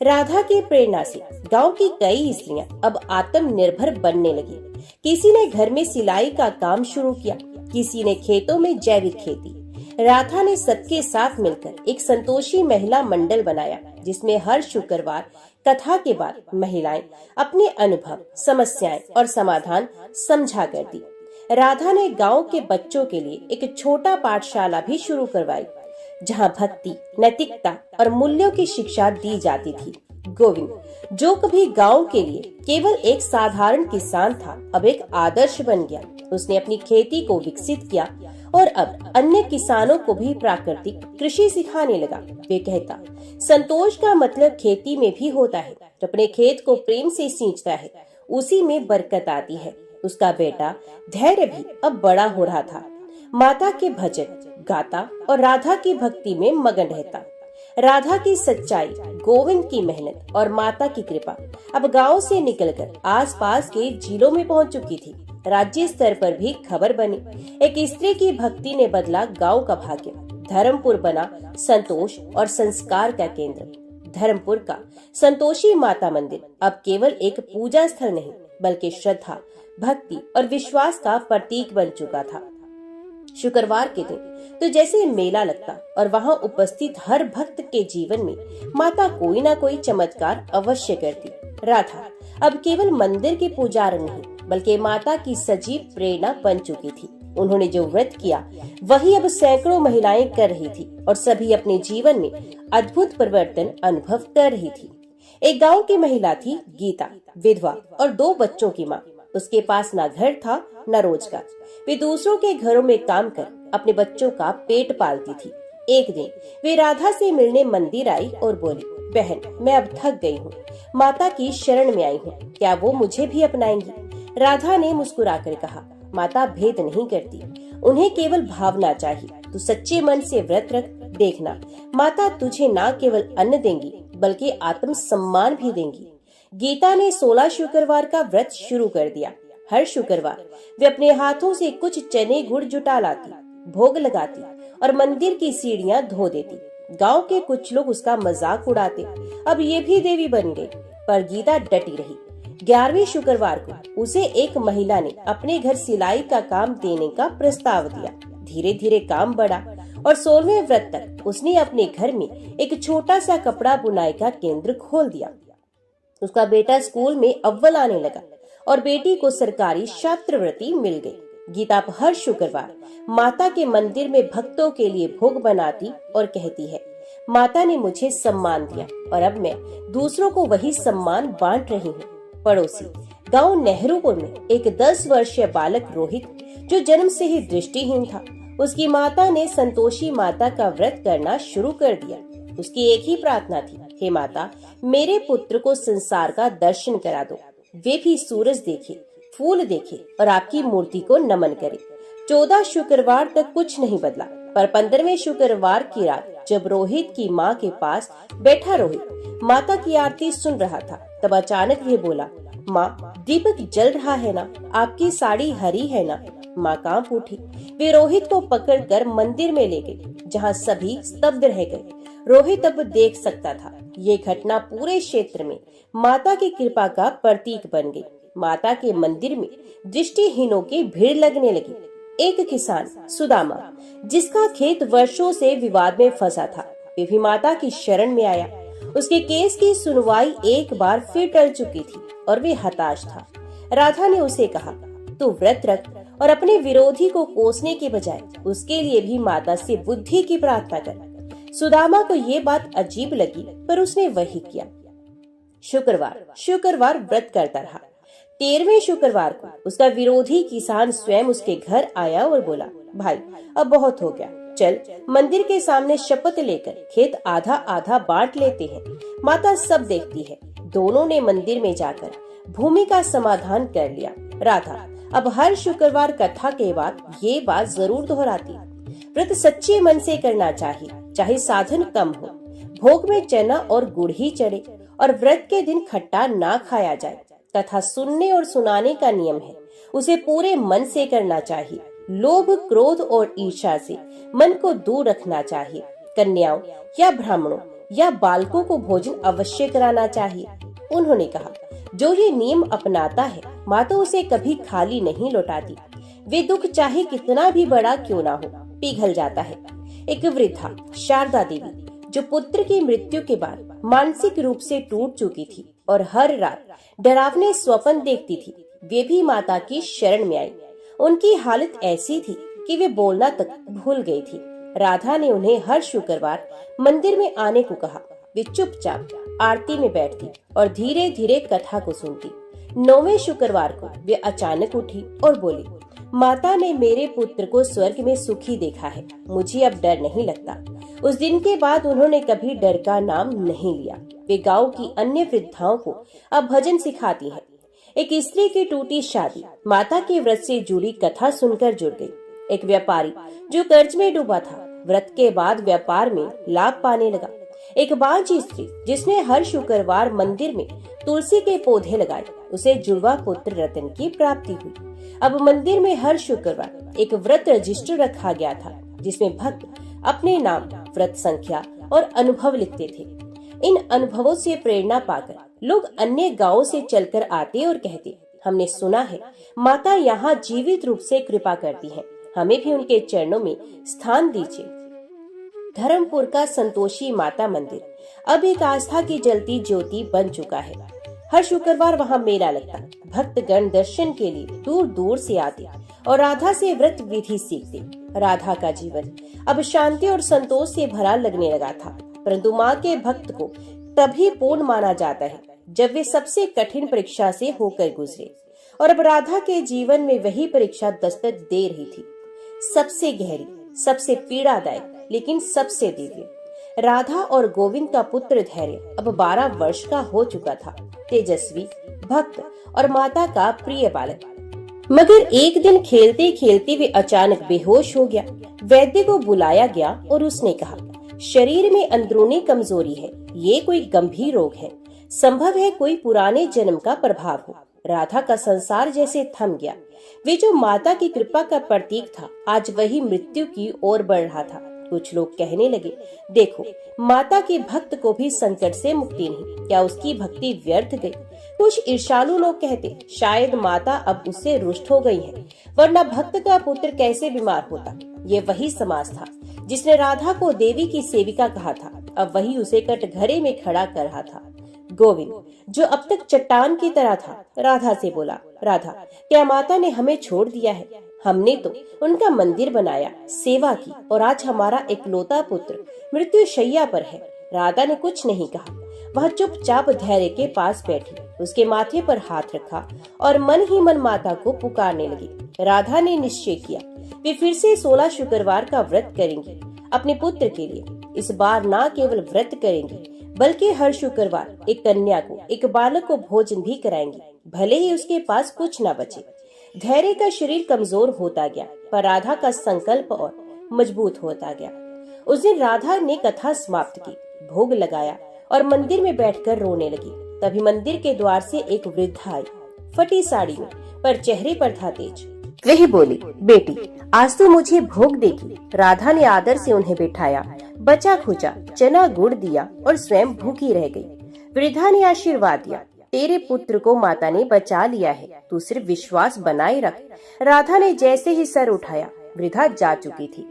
राधा की प्रेरणा से गांव की कई स्त्रियां अब आत्मनिर्भर बनने लगी। किसी ने घर में सिलाई का काम शुरू किया, किसी ने खेतों में जैविक खेती। राधा ने सबके साथ मिलकर एक संतोषी महिला मंडल बनाया, जिसमें हर शुक्रवार कथा के बाद महिलाएं अपने अनुभव, समस्याएं और समाधान समझा करती। राधा ने गांव के बच्चों के लिए एक छोटा पाठशाला भी शुरू करवाई, जहां भक्ति, नैतिकता और मूल्यों की शिक्षा दी जाती थी। गोविंद, जो कभी गांव के लिए केवल एक साधारण किसान था, अब एक आदर्श बन गया। उसने अपनी खेती को विकसित किया और अब अन्य किसानों को भी प्राकृतिक कृषि सिखाने लगा। वे कहता, संतोष का मतलब खेती में भी होता है। जो अपने खेत को प्रेम से सींचता है, उसी में बरकत आती है। उसका बेटा धैर्य भी अब बड़ा हो रहा था। माता के भजन गाता और राधा की भक्ति में मगन रहता। राधा की सच्चाई, गोविंद की मेहनत और माता की कृपा अब गांव से निकलकर आसपास के जिलों में पहुंच चुकी थी। राज्य स्तर पर भी खबर बनी। एक स्त्री की भक्ति ने बदला गांव का भाग्य। धर्मपुर बना संतोष और संस्कार का केंद्र। धर्मपुर का संतोषी माता मंदिर अब केवल एक पूजा स्थल नहीं, बल्कि श्रद्धा, भक्ति और विश्वास का प्रतीक बन चुका था। शुक्रवार के दिन तो जैसे मेला लगता और वहां उपस्थित हर भक्त के जीवन में माता कोई ना कोई चमत्कार अवश्य करती। राधा अब केवल मंदिर की पुजारन नहीं, बल्कि माता की सजीव प्रेरणा बन चुकी थी। उन्होंने जो व्रत किया वही अब सैकड़ों महिलाएं कर रही थी और सभी अपने जीवन में अद्भुत परिवर्तन अनुभव कर रही थी। एक गांव की महिला थी गीता, विधवा और 2 बच्चों की माँ। उसके पास न घर था न रोजगार। वे दूसरों के घरों में काम कर अपने बच्चों का पेट पालती थी। एक दिन वे राधा से मिलने मंदिर आई और बोली, बहन, मैं अब थक गई हूँ, माता की शरण में आई हूँ, क्या वो मुझे भी अपनाएंगी? राधा ने मुस्कुराकर कहा, माता भेद नहीं करती, उन्हें केवल भावना चाहिए। तू सच्चे मन से व्रत रख, देखना माता तुझे न केवल अन्न देंगी बल्कि आत्म सम्मान भी देंगी। गीता ने 16 शुक्रवार का व्रत शुरू कर दिया। हर शुक्रवार वे अपने हाथों से कुछ चने गुड़ जुटा लाती, भोग लगाती और मंदिर की सीढ़ियां धो देती। गांव के कुछ लोग उसका मजाक उड़ाते, अब ये भी देवी बन गई, पर गीता डटी रही। 11वें शुक्रवार को उसे एक महिला ने अपने घर सिलाई का काम देने का प्रस्ताव दिया। धीरे धीरे काम बढ़ा और 16वें व्रत तक उसने अपने घर में एक छोटा सा कपड़ा बुनाई का केंद्र खोल दिया। उसका बेटा स्कूल में अव्वल आने लगा और बेटी को सरकारी छात्रवृत्ति मिल गई। गीता हर शुक्रवार माता के मंदिर में भक्तों के लिए भोग बनाती और कहती है, माता ने मुझे सम्मान दिया और अब मैं दूसरों को वही सम्मान बांट रही हूँ। पड़ोसी गांव नेहरूपुर में एक 10 वर्षीय बालक रोहित, जो जन्म से ही दृष्टिहीन था, उसकी माता ने संतोषी माता का व्रत करना शुरू कर दिया। उसकी एक ही प्रार्थना थी, हे माता, मेरे पुत्र को संसार का दर्शन करा दो। वे भी सूरज देखे, फूल देखे और आपकी मूर्ति को नमन करे। 14 शुक्रवार तक कुछ नहीं बदला, पर 15वें शुक्रवार की रात जब रोहित की माँ के पास बैठा रोहित माता की आरती सुन रहा था, तब अचानक वे बोला, माँ, दीपक जल रहा है ना? आपकी साड़ी हरी है ना? माँ कांप उठी। वे रोहित को पकड़कर मंदिर में ले गए, जहाँ सभी स्तब्ध रह गए। रोहित अब देख सकता था। ये घटना पूरे क्षेत्र में माता की कृपा का प्रतीक बन गई। माता के मंदिर में दृष्टिहीनों की भीड़ लगने लगी। एक किसान सुदामा, जिसका खेत वर्षों से विवाद में फंसा था, वे भी माता की शरण में आया। उसके केस की सुनवाई एक बार फिर टल चुकी थी और वे हताश था। राधा ने उसे कहा, तू व्रत रख और अपने विरोधी को कोसने के बजाय उसके लिए भी माता से बुद्धि की प्रार्थना कर। सुदामा को ये बात अजीब लगी, पर उसने वही किया। शुक्रवार व्रत करता रहा। 13वें शुक्रवार को उसका विरोधी किसान स्वयं उसके घर आया और बोला, भाई अब बहुत हो गया, चल मंदिर के सामने शपथ लेकर खेत आधा आधा बांट लेते हैं। माता सब देखती है। दोनों ने मंदिर में जाकर भूमि का समाधान कर लिया। राधा अब हर शुक्रवार कथा के बाद ये बात जरूर दोहराती, व्रत सच्चे मन से करना चाहिए, चाहे साधन कम हो, भोग में चना और गुड़ ही चढ़े और व्रत के दिन खट्टा ना खाया जाए। कथा सुनने और सुनाने का नियम है, उसे पूरे मन से करना चाहिए। लोभ, क्रोध और ईर्ष्या से मन को दूर रखना चाहिए। कन्याओं या ब्राह्मणों या बालकों को भोजन अवश्य कराना चाहिए। उन्होंने कहा, जो ये नियम अपनाता है माँ तो उसे कभी खाली नहीं लौटाती। वे दुख चाहे कितना भी बड़ा क्यों ना हो पिघल जाता है। एक वृद्धा शारदा देवी जो पुत्र की मृत्यु के बाद मानसिक रूप से टूट चुकी थी और हर रात डरावने स्वप्न देखती थी, वे भी माता की शरण में आई। उनकी हालत ऐसी थी कि वे बोलना तक भूल गई थी। राधा ने उन्हें हर शुक्रवार मंदिर में आने को कहा। वे चुपचाप आरती में बैठती और धीरे धीरे कथा को सुनती। 9वें शुक्रवार को वे अचानक उठी और बोली, माता ने मेरे पुत्र को स्वर्ग में सुखी देखा है, मुझे अब डर नहीं लगता। उस दिन के बाद उन्होंने कभी डर का नाम नहीं लिया। वे गांव की अन्य वृद्धाओं को अब भजन सिखाती हैं। एक स्त्री की टूटी शादी माता के व्रत से जुड़ी कथा सुनकर जुड़ गई। एक व्यापारी जो कर्ज में डूबा था, व्रत के बाद व्यापार में लाभ पाने लगा। एक बांझी स्त्री जिसने हर शुक्रवार मंदिर में तुलसी के पौधे लगाए, उसे जुड़वा पुत्र रतन की प्राप्ति हुई। अब मंदिर में हर शुक्रवार एक व्रत रजिस्टर रखा गया था, जिसमें भक्त अपने नाम, व्रत संख्या और अनुभव लिखते थे। इन अनुभवों से प्रेरणा पाकर लोग अन्य गांवों से चलकर आते और कहते, हमने सुना है माता यहाँ जीवित रूप से कृपा करती हैं, हमें भी उनके चरणों में स्थान दीजिए। धर्मपुर का संतोषी माता मंदिर अब एक आस्था की जलती ज्योति बन चुका है। हर शुक्रवार वहाँ मेला लगता, भक्तगण दर्शन के लिए दूर दूर से आते और राधा से व्रत विधि सीखते। राधा का जीवन अब शांति और संतोष से भरा लगने लगा था, परंतु माँ के भक्त को तभी पूर्ण माना जाता है जब वे सबसे कठिन परीक्षा से होकर गुजरे। और अब राधा के जीवन में वही परीक्षा दस्तक दे रही थी, सबसे गहरी, सबसे पीड़ादायक, लेकिन सबसे दिव्य। राधा और गोविंद का पुत्र धैर्य अब 12 वर्ष का हो चुका था, तेजस्वी, भक्त और माता का प्रिय बालक। मगर एक दिन खेलते खेलते वे अचानक बेहोश हो गया। वैद्य को बुलाया गया और उसने कहा, शरीर में अंदरूनी कमजोरी है, ये कोई गंभीर रोग है, संभव है कोई पुराने जन्म का प्रभाव हो। राधा का संसार जैसे थम गया। वे जो माता की कृपा का प्रतीक था, आज वही मृत्यु की ओर बढ़ रहा था। कुछ लोग कहने लगे, देखो माता के भक्त को भी संकट से मुक्ति नहीं, क्या उसकी भक्ति व्यर्थ गई। कुछ ईर्ष्यालु लोग कहते, शायद माता अब उससे रुष्ट हो गई है, वरना भक्त का पुत्र कैसे बीमार होता। ये वही समाज था जिसने राधा को देवी की सेविका कहा था, अब वही उसे कटघरे में खड़ा कर रहा था। गोविंद जो अब तक चट्टान की तरह था, राधा से बोला, राधा क्या माता ने हमें छोड़ दिया है? हमने तो उनका मंदिर बनाया, सेवा की, और आज हमारा इकलौता पुत्र मृत्यु शैया पर है। राधा ने कुछ नहीं कहा, वह चुपचाप धैर्य के पास बैठी, उसके माथे पर हाथ रखा और मन ही मन माता को पुकारने लगी। राधा ने निश्चय किया, वे फिर से 16 शुक्रवार का व्रत करेंगी अपने पुत्र के लिए। इस बार न केवल व्रत करेंगी, बल्कि हर शुक्रवार एक कन्या को, एक बालक को भोजन भी कराएंगी, भले ही उसके पास कुछ न बचे। धैर्य का शरीर कमजोर होता गया, पर राधा का संकल्प और मजबूत होता गया। उस दिन राधा ने कथा समाप्त की, भोग लगाया और मंदिर में बैठकर रोने लगी। तभी मंदिर के द्वार से एक वृद्धा आई, फटी साड़ी में, पर चेहरे पर था तेज। वही बोली, बेटी आज तो मुझे भोग देगी। राधा ने आदर से उन्हें बिठाया, बचा खुचा चना गुड़ दिया और स्वयं भूखी रह गई। वृद्धा ने आशीर्वाद दिया, तेरे पुत्र को माता ने बचा लिया है, तू सिर्फ विश्वास बनाए रख। राधा ने जैसे ही सर उठाया, वृद्धा जा चुकी थी।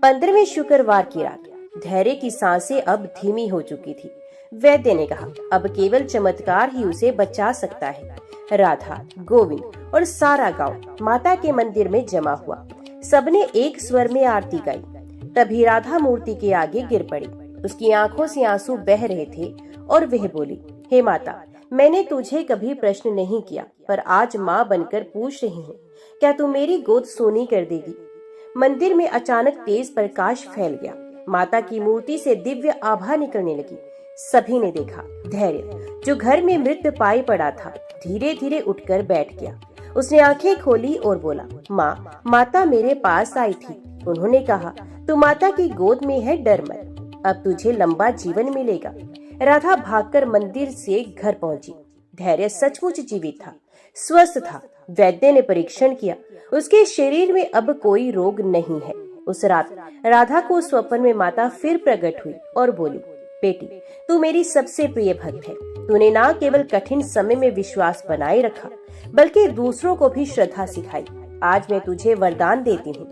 15वें शुक्रवार की रात, धैर्य की सांसें अब धीमी हो चुकी थी। वैद्य ने कहा, अब केवल चमत्कार ही उसे बचा सकता है। राधा, गोविंद और सारा गांव माता के मंदिर में जमा हुआ। सबने एक स्वर में आरती गाई। तभी राधा मूर्ति के आगे गिर पड़ी। उसकी आंखों से आंसू बह रहे थे और वह बोली, हे माता, मैंने तुझे कभी प्रश्न नहीं किया, पर आज माँ बनकर पूछ रही हूँ, क्या तू मेरी गोद सोनी कर देगी? मंदिर में अचानक तेज प्रकाश फैल गया। माता की मूर्ति से दिव्य आभा निकलने लगी। सभी ने देखा, धैर्य, जो घर में मृत पाई पड़ा था, धीरे धीरे उठकर बैठ गया। उसने आंखें खोली और बोला, माँ, माता मेरे पास आई थी। उन्होंने कहा, तू माता की गोद में है, डर मत, अब तुझे लंबा जीवन मिलेगा। राधा भागकर मंदिर से घर पहुंची। धैर्य सचमुच जीवित था, स्वस्थ था। वैद्य ने परीक्षण किया, उसके शरीर में अब कोई रोग नहीं है। उस रात राधा को स्वप्न में माता फिर प्रकट हुई और बोली, बेटी, तू मेरी सबसे प्रिय भक्त है। तूने न केवल कठिन समय में विश्वास बनाए रखा, बल्कि दूसरों को भी श्रद्धा सिखाई। आज मैं तुझे वरदान देती हूँ,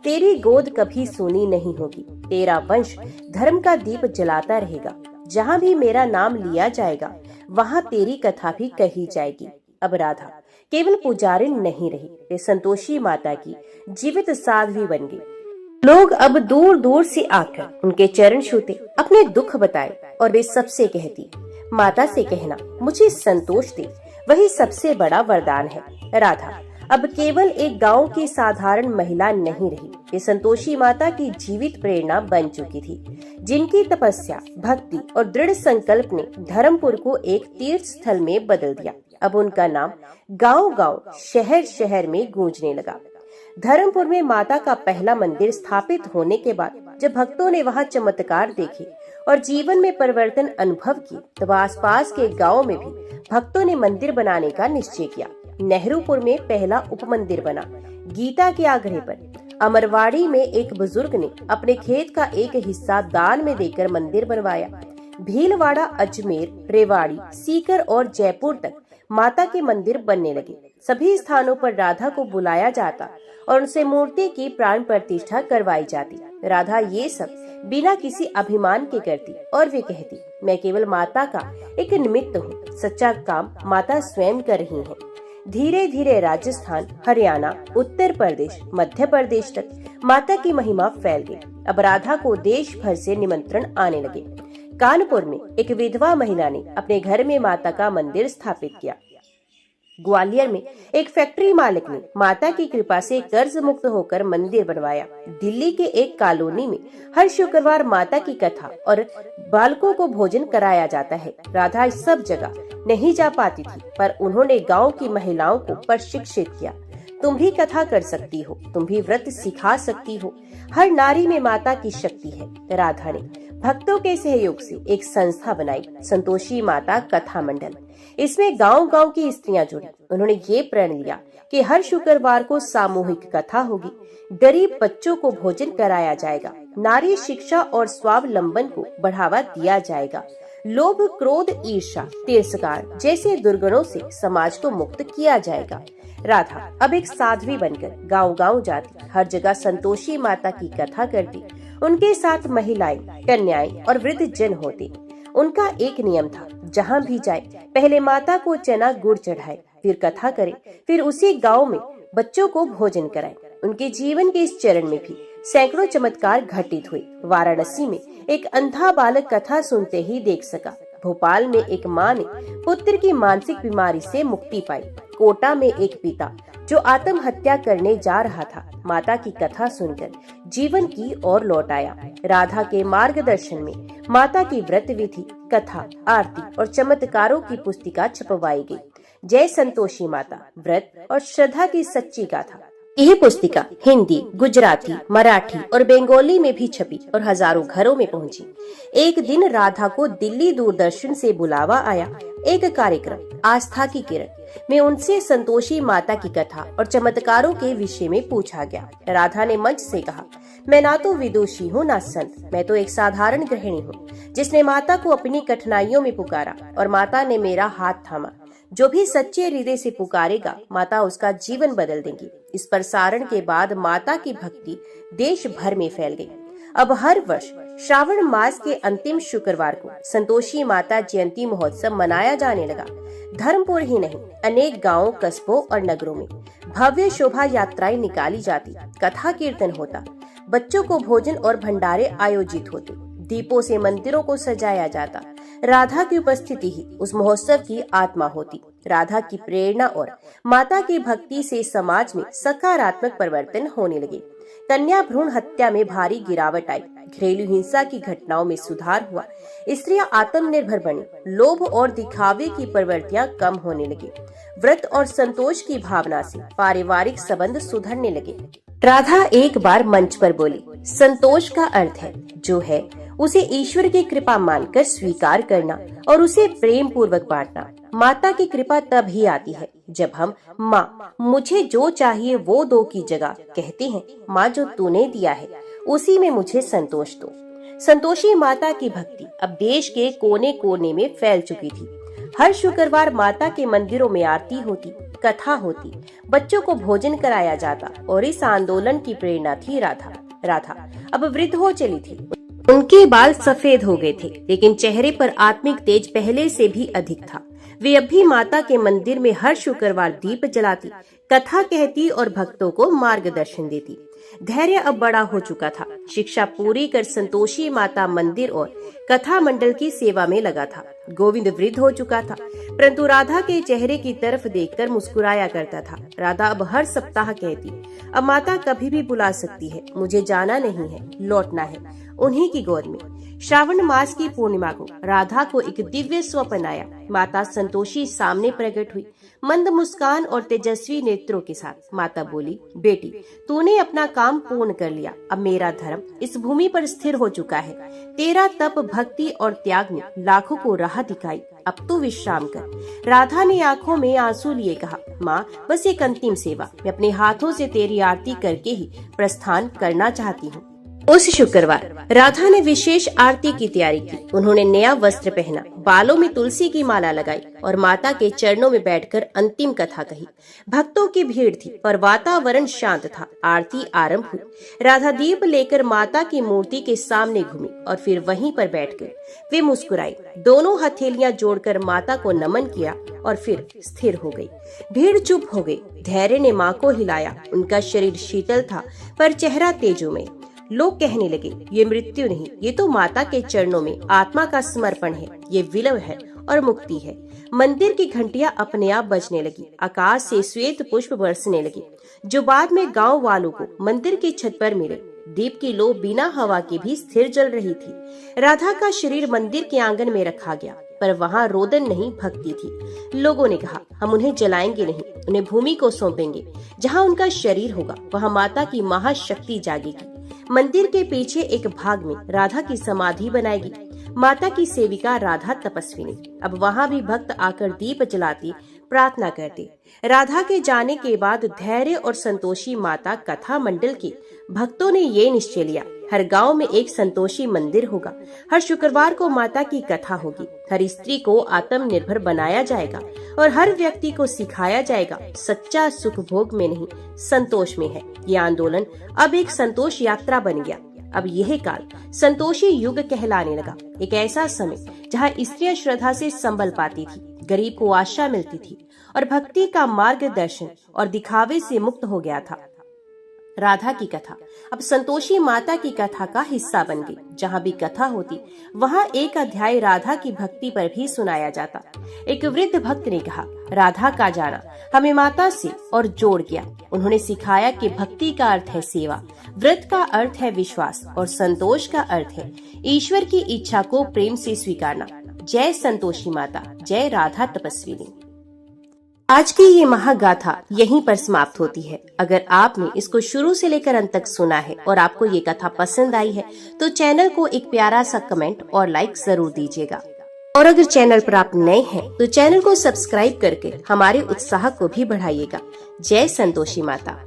तेरी गोद कभी सूनी नहीं होगी। तेरा वंश धर्म का दीप जलाता रहेगा। जहाँ भी मेरा नाम लिया जाएगा, वहाँ तेरी कथा भी कही जाएगी। अब राधा केवल पुजारिन नहीं रही, वे संतोषी माता की जीवित साध्वी बन गई। लोग अब दूर दूर से आकर उनके चरण छूते, अपने दुख बताए और वे सबसे कहती, माता से कहना मुझे संतोष दे, वही सबसे बड़ा वरदान है। राधा अब केवल एक गांव की साधारण महिला नहीं रही, ये संतोषी माता की जीवित प्रेरणा बन चुकी थी, जिनकी तपस्या, भक्ति और दृढ़ संकल्प ने धर्मपुर को एक तीर्थ स्थल में बदल दिया। अब उनका नाम गांव-गांव, शहर-शहर में गूंजने लगा। धर्मपुर में माता का पहला मंदिर स्थापित होने के बाद जब भक्तों ने वहां चमत्कार देखे और जीवन में परिवर्तन अनुभव किए, तब आसपास के गांव में भी भक्तों ने मंदिर बनाने का निश्चय किया। नेहरूपुर में पहला उपमंदिर बना। गीता के आग्रह पर अमरवाड़ी में एक बुजुर्ग ने अपने खेत का एक हिस्सा दान में देकर मंदिर बनवाया। भीलवाड़ा, अजमेर, रेवाड़ी, सीकर और जयपुर तक माता के मंदिर बनने लगे। सभी स्थानों पर राधा को बुलाया जाता और उनसे मूर्ति की प्राण प्रतिष्ठा करवाई जाती। राधा ये सब बिना किसी अभिमान के करती और वे कहती, मैं केवल माता का एक निमित्त हूँ, सच्चा काम माता स्वयं कर रही है। धीरे धीरे राजस्थान, हरियाणा, उत्तर प्रदेश, मध्य प्रदेश तक माता की महिमा फैल गई। अब राधा को देश भर से निमंत्रण आने लगे। कानपुर में एक विधवा महिला ने अपने घर में माता का मंदिर स्थापित किया। ग्वालियर में एक फैक्ट्री मालिक ने माता की कृपा से कर्ज मुक्त होकर मंदिर बनवाया। दिल्ली के एक कॉलोनी में हर शुक्रवार माता की कथा और बालकों को भोजन कराया जाता है। राधा सब जगह नहीं जा पाती थी, पर उन्होंने गांव की महिलाओं को प्रशिक्षित किया। तुम भी कथा कर सकती हो, तुम भी व्रत सिखा सकती हो, हर नारी में माता की शक्ति है। राधा ने भक्तों के सहयोग से एक संस्था बनाई, संतोषी माता कथा मंडल। इसमें गांव-गांव की स्त्रियां जुड़ी। उन्होंने ये प्रण लिया कि हर शुक्रवार को सामूहिक कथा होगी, गरीब बच्चों को भोजन कराया जाएगा, नारी शिक्षा और स्वावलंबन को बढ़ावा दिया जाएगा, लोभ, क्रोध, ईर्ष्या, तिरस्कार जैसे दुर्गुणों से समाज को मुक्त किया जाएगा। राधा अब एक साध्वी बनकर गांव-गांव जाती, हर जगह संतोषी माता की कथा करती। उनके साथ महिलाएं, कन्याएं और वृद्ध जन होते। उनका एक नियम था, जहाँ भी जाए पहले माता को चना गुड़ चढ़ाए, फिर कथा करे, फिर उसी गांव में बच्चों को भोजन कराए। उनके जीवन के इस चरण में भी सैकड़ों चमत्कार घटित हुए। वाराणसी में एक अंधा बालक कथा सुनते ही देख सका। भोपाल में एक माँ ने पुत्र की मानसिक बीमारी से मुक्ति पाई। कोटा में एक पिता जो आत्महत्या करने जा रहा था, माता की कथा सुनकर जीवन की ओर लौट आया। राधा के मार्गदर्शन में माता की व्रत विधि, कथा, आरती और चमत्कारों की पुस्तिका छपवाई गई। जय संतोषी माता, व्रत और श्रद्धा की सच्ची गाथा। यह पुस्तिका हिंदी, गुजराती, मराठी और बंगाली में भी छपी और हजारों घरों में पहुंची। एक दिन राधा को दिल्ली दूरदर्शन से बुलावा आया। एक कार्यक्रम आस्था की किरण में उनसे संतोषी माता की कथा और चमत्कारों के विषय में पूछा गया। राधा ने मंच से कहा, मैं ना तो विदुषी हूँ ना संत, मैं तो एक साधारण गृहिणी हूँ, जिसने माता को अपनी कठिनाइयों में पुकारा और माता ने मेरा हाथ थामा। जो भी सच्चे हृदय से पुकारेगा, माता उसका जीवन बदल देंगी। इस प्रसारण के बाद माता की भक्ति देश भर में फैल गई। अब हर वर्ष श्रावण मास के अंतिम शुक्रवार को संतोषी माता जयंती महोत्सव मनाया जाने लगा। धर्मपुर ही नहीं, अनेक गांवों, कस्बों और नगरों में भव्य शोभा यात्राएं निकाली जाती, कथा कीर्तन होता, बच्चों को भोजन और भंडारे आयोजित होते, दीपों से मंदिरों को सजाया जाता। राधा की उपस्थिति ही उस महोत्सव की आत्मा होती। राधा की प्रेरणा और माता की भक्ति से समाज में सकारात्मक परिवर्तन होने लगे। कन्या भ्रूण हत्या में भारी गिरावट आई, घरेलू हिंसा की घटनाओं में सुधार हुआ, स्त्रियां आत्मनिर्भर बनी, लोभ और दिखावे की प्रवृत्तियां कम होने लगी। व्रत और संतोष की भावना से पारिवारिक संबंध सुधरने लगे। राधा एक बार मंच पर बोली, संतोष का अर्थ है जो है उसे ईश्वर की कृपा मानकर स्वीकार करना और उसे प्रेम पूर्वक बांटना। माता की कृपा तब ही आती है जब हम माँ मुझे जो चाहिए वो दो की जगह कहते हैं, माँ जो तूने दिया है उसी में मुझे संतोष दो। संतोषी माता की भक्ति अब देश के कोने कोने में फैल चुकी थी। हर शुक्रवार माता के मंदिरों में आरती होती, कथा होती, बच्चों को भोजन कराया जाता और इस आंदोलन की प्रेरणा थी राधा। राधा अब वृद्ध हो चली थी, उनके बाल सफेद हो गए थे, लेकिन चेहरे पर आत्मिक तेज पहले से भी अधिक था। वे अब भी माता के मंदिर में हर शुक्रवार दीप जलाती, कथा कहती और भक्तों को मार्गदर्शन देती। धैर्य अब बड़ा हो चुका था। शिक्षा पूरी कर संतोषी माता मंदिर और कथा मंडल की सेवा में लगा था। गोविंद वृद्ध हो चुका था, परंतु राधा के चेहरे की तरफ देखकर मुस्कुराया करता था। राधा अब हर सप्ताह कहती, अब माता कभी भी बुला सकती है, मुझे जाना नहीं है, लौटना है उन्हीं की गोद में। श्रावण मास की पूर्णिमा को राधा को एक दिव्य स्वप्न आया। माता संतोषी सामने प्रकट हुई, मंद मुस्कान और तेजस्वी नेत्रों के साथ। माता बोली, बेटी तूने अपना काम पूर्ण कर लिया, अब मेरा धर्म इस भूमि पर स्थिर हो चुका है। तेरा तप, भक्ति और त्याग ने लाखों को राह दिखाई, अब तू विश्राम कर। राधा ने आंखों में आंसू लिए कहा, माँ बस एक अंतिम सेवा, मैं अपने हाथों से तेरी आरती करके ही प्रस्थान करना चाहती हूँ। उस शुक्रवार राधा ने विशेष आरती की तैयारी की। उन्होंने नया वस्त्र पहना, बालों में तुलसी की माला लगाई और माता के चरणों में बैठकर अंतिम कथा कही। भक्तों की भीड़ थी पर वातावरण शांत था। आरती आरंभ हुई। राधा दीप लेकर माता की मूर्ति के सामने घूमी और फिर वहीं पर बैठ गई। वे मुस्कुराई, दोनों हथेलियां जोड़कर माता को नमन किया और फिर स्थिर हो गई। भीड़ चुप हो गई। धैर्य ने माँ को हिलाया। उनका शरीर शीतल था पर चेहरा तेजोमय। लोग कहने लगे, ये मृत्यु नहीं, ये तो माता के चरणों में आत्मा का समर्पण है, ये विलय है और मुक्ति है। मंदिर की घंटियां अपने आप बजने लगी। आकाश से श्वेत पुष्प बरसने लगे, जो बाद में गांव वालों को मंदिर की छत पर मिले। दीप की लो बिना हवा के भी स्थिर जल रही थी। राधा का शरीर मंदिर के आंगन में रखा गया, पर वहाँ रोदन नहीं, भक्ति थी। लोगों ने कहा, हम उन्हें जलाएंगे नहीं, उन्हें भूमि को सौंपेंगे। जहाँ उनका शरीर होगा वहाँ माता की महाशक्ति जागेगी। मंदिर के पीछे एक भाग में राधा की समाधि बनाएगी। माता की सेविका राधा तपस्विनी। अब वहाँ भी भक्त आकर दीप जलाती, प्रार्थना करते। राधा के जाने के बाद धैर्य और संतोषी माता कथा मंडल के भक्तों ने ये निश्चय लिया, हर गांव में एक संतोषी मंदिर होगा। हर शुक्रवार को माता की कथा होगी। हर स्त्री को आत्मनिर्भर बनाया जाएगा और हर व्यक्ति को सिखाया जाएगा, सच्चा सुख भोग में नहीं, संतोष में है। ये आंदोलन अब एक संतोष यात्रा बन गया। अब यह काल संतोषी युग कहलाने लगा। एक ऐसा समय जहाँ स्त्रियां श्रद्धा से संभल पाती थी, गरीब को आशा मिलती थी और भक्ति का मार्गदर्शन और दिखावे से मुक्त हो गया था। राधा की कथा अब संतोषी माता की कथा का हिस्सा बन गई। जहाँ भी कथा होती वहाँ एक अध्याय राधा की भक्ति पर भी सुनाया जाता। एक वृद्ध भक्त ने कहा, राधा का जाना हमें माता से और जोड़ गया। उन्होंने सिखाया कि भक्ति का अर्थ है सेवा, व्रत का अर्थ है विश्वास और संतोष का अर्थ है ईश्वर की इच्छा को प्रेम से स्वीकारना। जय संतोषी माता, जय राधा तपस्विनी। आज की ये महागाथा यहीं पर समाप्त होती है। अगर आपने इसको शुरू से लेकर अंत तक सुना है और आपको ये कथा पसंद आई है तो चैनल को एक प्यारा सा कमेंट और लाइक जरूर दीजिएगा। और अगर चैनल पर आप नए हैं तो चैनल को सब्सक्राइब करके हमारे उत्साह को भी बढ़ाइएगा। जय संतोषी माता।